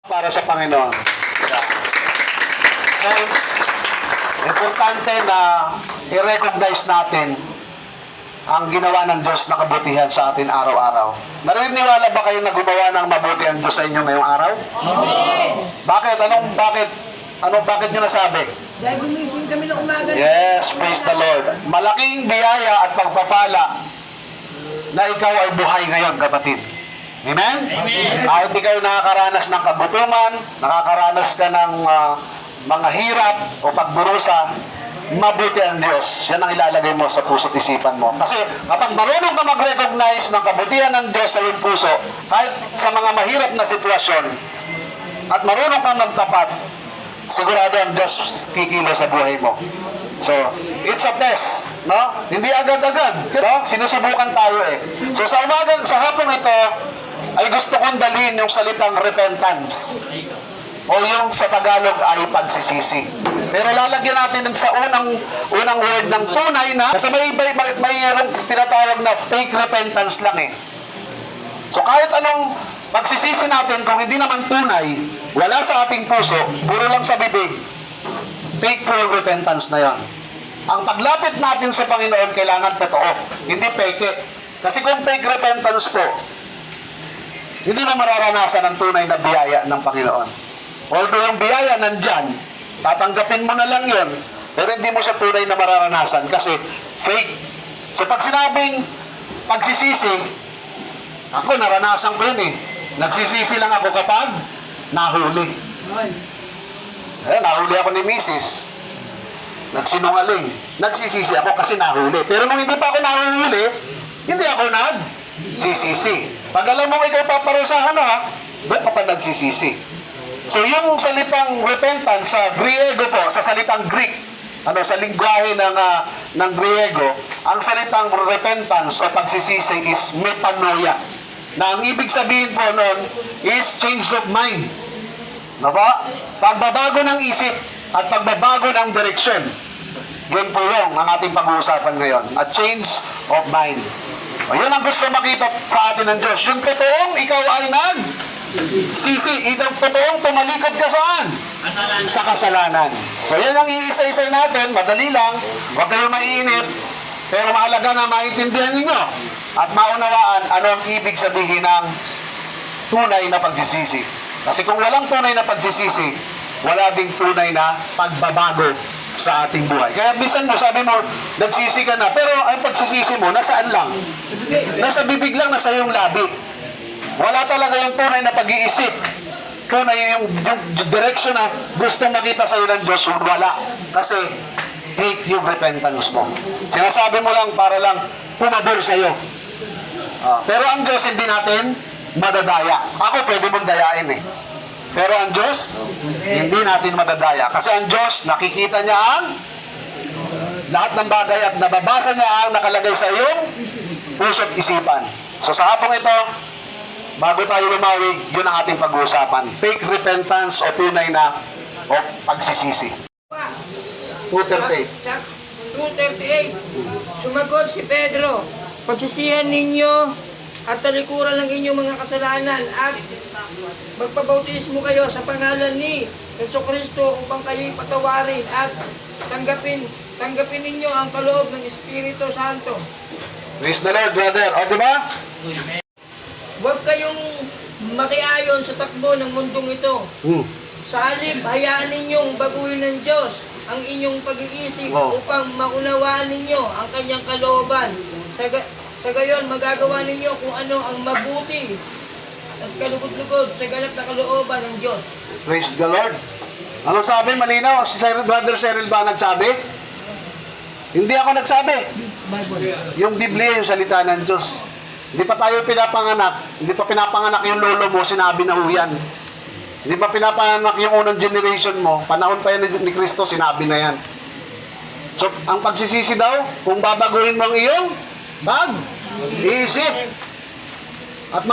para sa Panginoon. So, importante na i-recognize natin ang ginawa ng Diyos na kabutihan sa atin araw-araw. Naniniwala ba kayo na gumawa ng mabuti ang Diyos sa inyo ngayong araw? Bakit? Bakit nyo nasabi? Dahil gumising kami ng umaga. Yes, praise the Lord. Malaking biyaya at pagpapala na ikaw ay buhay ngayon, kapatid. Amen? Kahit ikaw nakakaranas ng kagutuman, nakakaranas ka ng mga hirap o pagdurusa, mabuti ang Diyos. Yan ang ilalagay mo sa puso't isipan mo. Kasi kapag marunong ka mag-recognize ng kabutihan ng Diyos sa iyong puso, kahit sa mga mahirap na sitwasyon, at marunong kang magtapat, sigurado ang Diyos kikilo sa buhay mo. So, it's a test, no? Hindi agad-agad, no? Sinusubukan tayo eh. So, sa hapong ito, ay gusto kong dalhin yung salitang repentance. O yung sa Tagalog ay pagsisisi. Pero lalagyan natin sa unang word ng tunay na, kasi may tinatawag na fake repentance lang eh. So, kahit anong pagsisisi natin, kung hindi naman tunay, wala sa ating puso, puro lang sa bibig, fake po yung repentance na yon. Ang paglapit natin sa Panginoon, kailangan totoo, hindi peke. Kasi kung fake repentance po, hindi na mararanasan ang tunay na biyaya ng Panginoon. Although yung biyaya nandyan, tatanggapin mo na lang yon, pero hindi mo siya tunay na mararanasan kasi fake. So pag sinabing pagsisisi, ako naranasan ko yun eh. Nagsisisi lang ako kapag nahuli. Nahuli ako ni Mrs. Nagsinungaling. Nagsisisi ako kasi nahuli. Pero nung hindi pa ako nahuli, hindi ako nagsisisi. Pag alam mo ikaw paparusahan doon ka pa nagsisisi. So yung salitang repentance sa Griego po, sa salitang Greek, sa lingwahe ng Griego, ang salitang repentance o pagsisisi is metanoia. Na ang ibig sabihin po nun is change of mind. Pagbabago ng isip at pagbabago ng direksyon. Yun po yung ang ating pag-uusapan ngayon. A change of mind. O yun ang gusto makita sa atin ng Diyos. Yung totoong ikaw ay sisi. Itong totoong tumalikod ka saan? Sa kasalanan. So yan ang iisa-isa natin. Madali lang. Huwag kayong maiinip. Pero mahalaga na maintindihan ninyo at maunawaan ano ang ibig sabihin ng tunay na pagsisisi. Kasi kung walang tunay na pagsisisi, wala ding tunay na pagbabago sa ating buhay. Kaya minsan mo, sabi mo, nagsisi ka na, pero ang pagsisisi mo, nasaan lang? Nasa bibig lang, nasa iyong labi. Wala talaga yung tunay na pag-iisip. Tunay yung direction na gustong makita sa iyo ng Diyos, wala. Kasi hate yung repentance mo. Sinasabi mo lang para lang pumabor sa iyo. Pero ang Diyos hindi natin madadaya. Ako pwede mong dayain eh. Pero ang Diyos, hindi natin madadaya. Kasi ang Diyos, nakikita niya ang lahat ng bagay at nababasa niya ang nakalagay sa iyong puso't isipan. So sa hapong ito, bago tayo lumawi, yun ang ating pag-uusapan. Fake repentance o tunay na o pagsisisi. 2:38. 2:38. Sumagot si Pedro, pagsisihan ninyo at talikuran ng inyong mga kasalanan at magpabautismo kayo sa pangalan ni Jesucristo upang kayo'y patawarin at tanggapin ninyo ang kaloob ng Espiritu Santo. Praise the Lord, brother. O, diba? Huwag kayong makiayon sa takbo ng mundong ito. Sa halip, hayaan ninyong baguhin ng Diyos ang inyong pag-iisip upang maunawaan ninyo ang kanyang kalooban. Sa gayon, magagawa ninyo kung ano ang mabuti at kalugod-lugod sa ganap na kalooban ng Diyos. Praise the Lord. Ano sabi? Malinaw? Si Brother Cyril ba nagsabi? Hindi ako nagsabi. Yung Biblia, yung salita ng Diyos. Hindi pa tayo pinapanganak. Hindi pa pinapanganak yung lolo mo, sinabi na yan. Hindi pa pinapanganak yung unang generation mo, panahon pa yan ni Kristo, sinabi na yan. So, ang pagsisisi daw, kung babaguhin mo ang iyong pag-iisip at